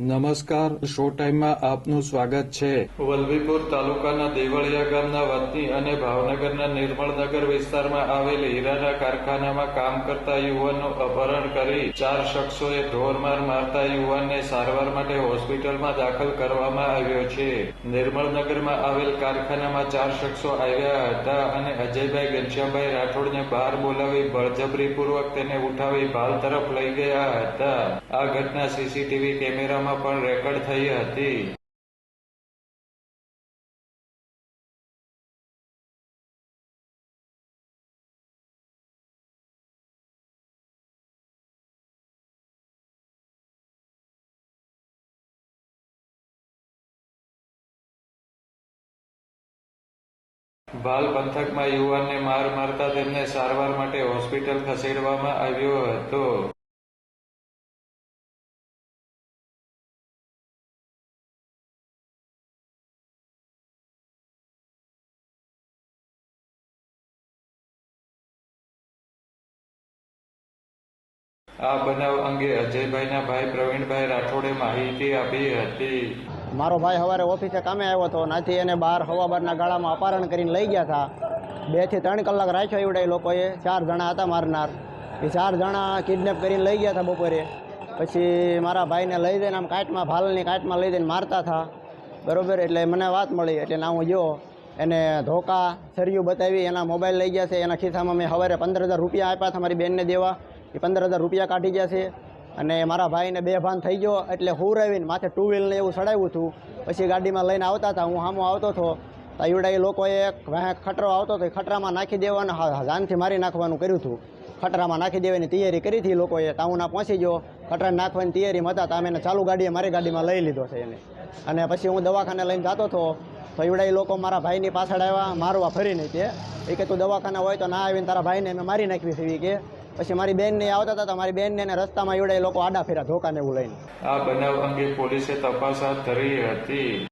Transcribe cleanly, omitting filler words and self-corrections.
નમસ્કાર, શો ટાઈમમાં આપનું સ્વાગત છે. વલભીપુર તાલુકાના દેવળિયા ગામના વતની અને ભાવનગરના નિર્મળનગર વિસ્તારમાં આવેલ હીરાના કારખાનામાં કામ કરતા યુવાનનું અપહરણ કરી 4 શખ્સોએ ઢોરમાર મારતા યુવાનને સારવાર માટે હોસ્પિટલમાં દાખલ કરવામાં આવ્યો છે. નિર્મળનગરમાં આવેલ કારખાનામાં 4 શખ્સો આવ્યા હતા અને અજયભાઈ ઘનશ્યામભાઈ રાઠોડને બહાર બોલાવી બળજબરીપૂર્વક તેને ઉઠાવી ભાલ તરફ લઈ ગયા હતા. આ ઘટના સીસીટીવી કેમેરામાં પણ રેકોર્ડ થઈ હતી. ભાલ પંથકમાં યુવાનને માર મારતા તેમને સારવાર માટે હોસ્પિટલ ખસેડવામાં આવ્યો હતો. આ બનાવ અંગે અજયભાઈના ભાઈ પ્રવીણભાઈ રાઠોડે માહિતી આપી હતી. મારો ભાઈ સવારે ઓફિસે કામે આવ્યો હતો, નાથી એને બહાર હવાબારના ગાળામાં અપહરણ કરીને લઈ ગયા હતા. 2 થી 3 કલાક રાખ્યો એવડે એ લોકોએ. 4 જણા હતા મારનાર. એ 4 જણા કિડનેપ કરીને લઈ ગયા હતા બપોરે. પછી મારા ભાઈને લઈ જઈને આમ કાંટમાં, ભાલની કાંટમાં લઈ જઈને મારતા હતા. બરાબર, એટલે મને વાત મળી એટલે ના હું ગયો. એને ધોકા સરિયું બતાવી, એના મોબાઈલ લઈ ગયા છે. એના ખિસ્સામાં મેં સવારે 15,000 રૂપિયા આપ્યા હતા મારી બેનને દેવા. એ 15,000 રૂપિયા કાઢી ગયા છે. અને મારા ભાઈને બેભાન થઈ ગયો એટલે હુરાવીને માથે 2 વ્હીલને એવું ચડાવ્યું હતું. પછી ગાડીમાં લઈને આવતા હતા, હું સામો આવતો હતો તો એવડા એ લોકોએ ખટરો આવતો હતો, ખટરામાં નાખી દેવાનું, જાનથી મારી નાખવાનું કર્યું હતું. ખટરામાં નાખી દેવાની તૈયારી કરી હતી લોકોએ. તાઉના પહોંચી ગયો, ખટરાને નાખવાની તૈયારીમાં હતા. તમે એને ચાલુ ગાડીએ મારી ગાડીમાં લઈ લીધો છે એને. અને પછી હું દવાખાને લઈને જતો હતો તો એવડા એ લોકો મારા ભાઈની પાછળ આવ્યા મારવા ફરીને. એ કે તું દવાખાને હોય તો ના આવીને તારા ભાઈને મેં મારી નાખવી છે કે. પછી મારી બેનને આવતા હતા, મારી બેનને એને રસ્તામાં એવડે લોકો આડા ફેરા ધોકાને એવું લઈને. આ બનાવ અંગે પોલીસે તપાસ હાથ ધરી હતી.